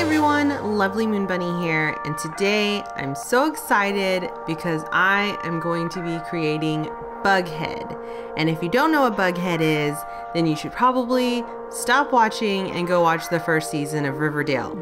everyone, LuvlyMoonBunny here, and today I'm so excited because I am going to be creating Bughead. And if you don't know what Bughead is, then you should probably stop watching and go watch the first season of Riverdale.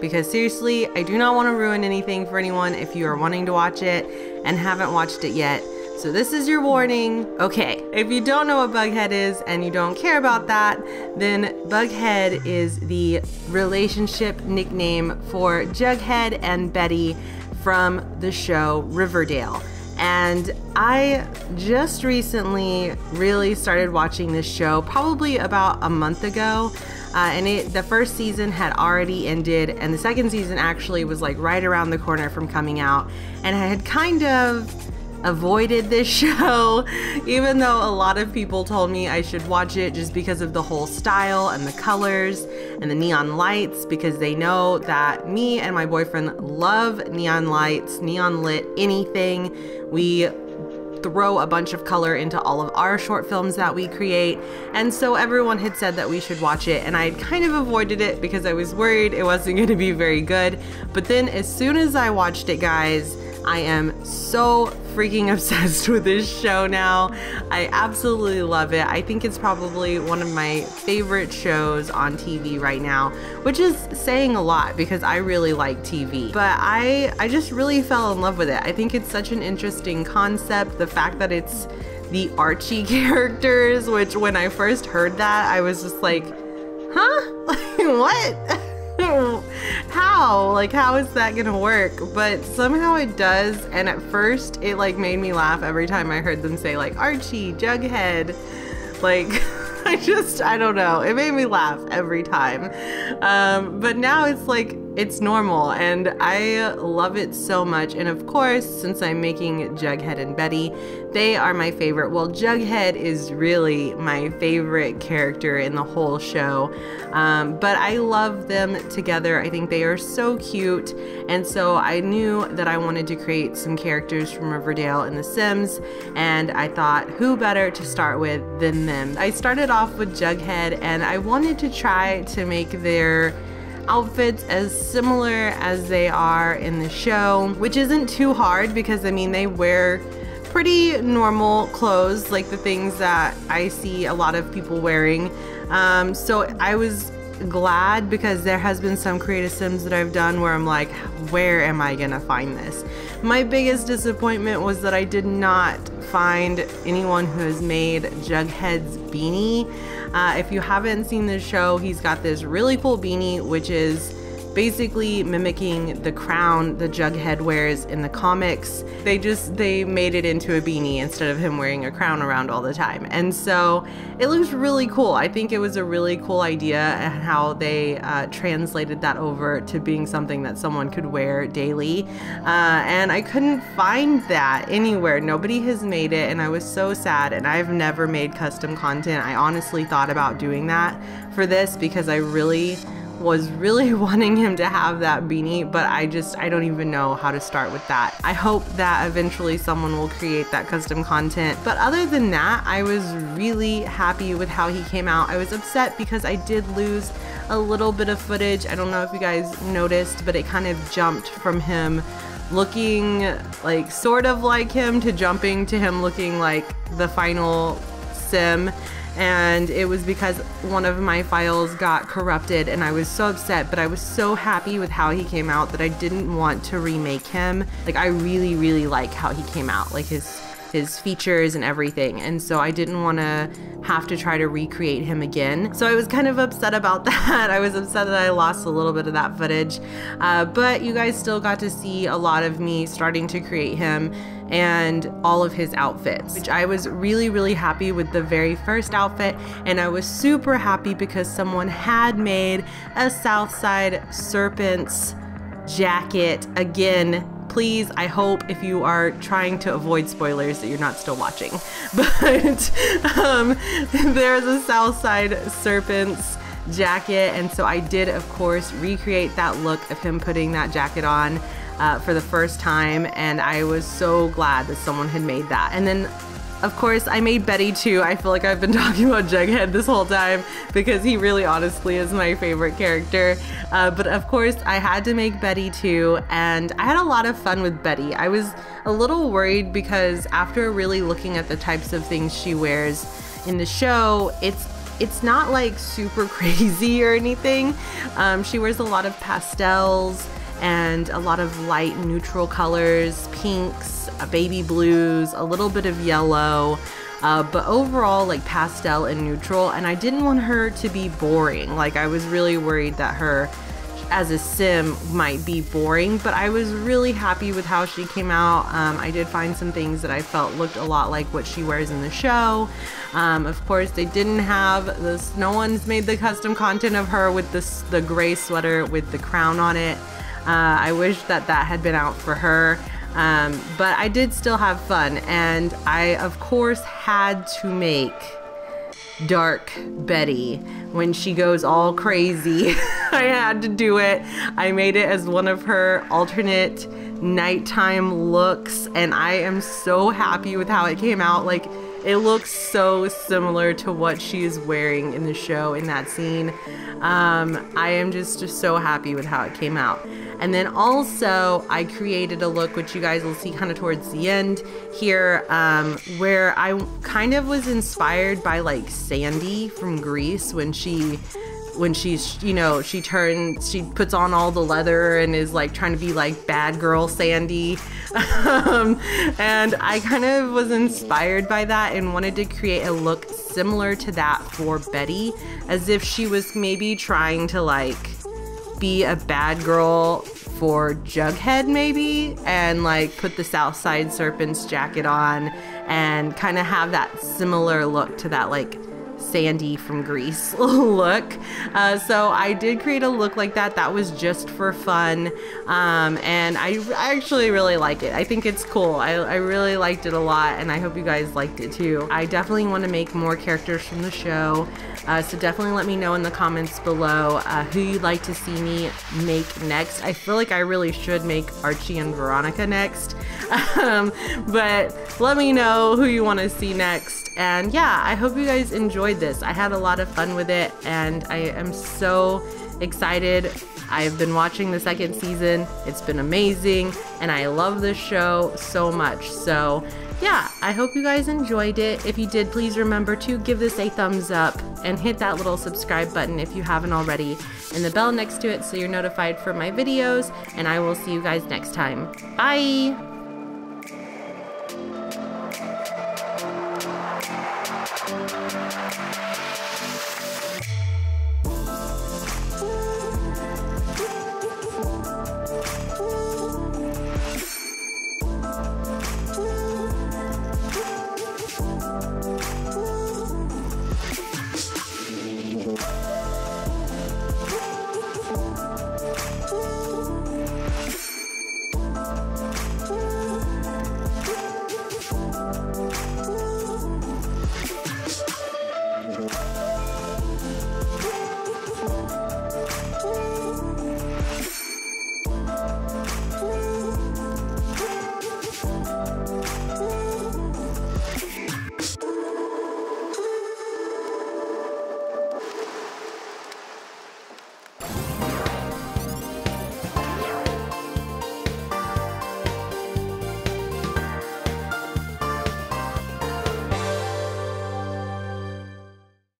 Because seriously, I do not want to ruin anything for anyone if you are wanting to watch it and haven't watched it yet. So this is your warning. Okay, if you don't know what Bughead is and you don't care about that, then Bughead is the relationship nickname for Jughead and Betty from the show Riverdale. And I just recently really started watching this show, probably about a month ago. The first season had already ended, and the second season actually was like right around the corner from coming out. And I had kind of avoided this show, even though a lot of people told me I should watch it just because of the whole style and the colors and the neon lights, because they know that me and my boyfriend love neon lights, neon lit anything. We throw a bunch of color into all of our short films that we create, and so everyone had said that we should watch it, and I had kind of avoided it because I was worried it wasn't going to be very good. But then as soon as I watched it, guys, I am so freaking obsessed with this show now. I absolutely love it. I think it's probably one of my favorite shows on TV right now, which is saying a lot because I really like TV. But I just really fell in love with it. I think it's such an interesting concept. The fact that it's the Archie characters, which when I first heard that, I was just like, huh? What? How? Like, how is that gonna work? But somehow it does, and at first it like made me laugh every time I heard them say like Archie, Jughead. Like, I don't know, it made me laugh every time. But now it's like, it's normal, and I love it so much. And of course, since I'm making Jughead and Betty, they are my favorite. Well, Jughead is really my favorite character in the whole show, but I love them together. I think they are so cute, and so I knew that I wanted to create some characters from Riverdale in The Sims, and I thought, who better to start with than them? I started off with Jughead, and I wanted to try to make their outfits as similar as they are in the show, which isn't too hard because I mean they wear pretty normal clothes, like the things that I see a lot of people wearing. So I was glad because there has been some creative Sims that I've done where I'm like, where am I gonna find this? My biggest disappointment was that I did not find anyone who has made Jughead's beanie. If you haven't seen this show, he's got this really cool beanie, which is basically mimicking the crown that Jughead wears in the comics. They made it into a beanie instead of him wearing a crown around all the time. And so it looks really cool. I think it was a really cool idea and how they translated that over to being something that someone could wear daily. And I couldn't find that anywhere. Nobody has made it, and I was so sad, and I've never made custom content. I honestly thought about doing that for this because I was really wanting him to have that beanie, but I don't even know how to start with that. I hope that eventually someone will create that custom content. But other than that, I was really happy with how he came out. I was upset because I did lose a little bit of footage. I don't know if you guys noticed, but it kind of jumped from him looking like sort of like him to jumping to him looking like the final Sim. And it was because one of my files got corrupted, and I was so upset, but I was so happy with how he came out that I didn't want to remake him. Like, I really, really like how he came out, like his features and everything, and so I didn't want to have to try to recreate him again. So I was kind of upset about that. I was upset that I lost a little bit of that footage, but you guys still got to see a lot of me starting to create him and all of his outfits, which I was really, really happy with the very first outfit. And I was super happy because someone had made a Southside Serpents jacket. Again, please, I hope if you are trying to avoid spoilers that you're not still watching. But there's a Southside Serpents jacket, and so I did, of course, recreate that look of him putting that jacket on for the first time, and I was so glad that someone had made that. And then Of course, I made Betty too. I feel like I've been talking about Jughead this whole time because he really honestly is my favorite character. But of course, I had to make Betty too, and I had a lot of fun with Betty. I was a little worried because after really looking at the types of things she wears in the show, it's not like super crazy or anything. She wears a lot of pastels and a lot of light neutral colors, pinks, baby blues, a little bit of yellow, but overall like pastel and neutral. And I didn't want her to be boring. Like, I was really worried that her as a sim might be boring, but I was really happy with how she came out. I did find some things that I felt looked a lot like what she wears in the show. Of course, they didn't have this, no one's made the custom content of her with the gray sweater with the crown on it. I wish that had been out for her. But I did still have fun, and I of course had to make Dark Betty when she goes all crazy. I had to do it. I made it as one of her alternate nighttime looks, and I am so happy with how it came out. Like, it looks so similar to what she is wearing in the show in that scene. I am just so happy with how it came out. And then also I created a look, which you guys will see kind of towards the end here, where I kind of was inspired by like Sandy from Grease when she's, you know, she puts on all the leather and is like trying to be like bad girl Sandy. And I kind of was inspired by that and wanted to create a look similar to that for Betty, as if she was maybe trying to like be a bad girl for Jughead maybe, and like put the Southside Serpents jacket on and kind of have that similar look to that like Sandy from Grease look. So I did create a look like that. That was just for fun, and I actually really like it. I think it's cool. I really liked it a lot, and I hope you guys liked it too. I definitely want to make more characters from the show, so definitely let me know in the comments below who you'd like to see me make next. I feel like I really should make Archie and Veronica next, but let me know who you want to see next. And yeah, I hope you guys enjoyed this. I had a lot of fun with it, and I am so excited. I've been watching the second season. It's been amazing, and I love this show so much. So yeah, I hope you guys enjoyed it. If you did, please remember to give this a thumbs up and hit that little subscribe button if you haven't already, and the bell next to it so you're notified for my videos, and I will see you guys next time. Bye!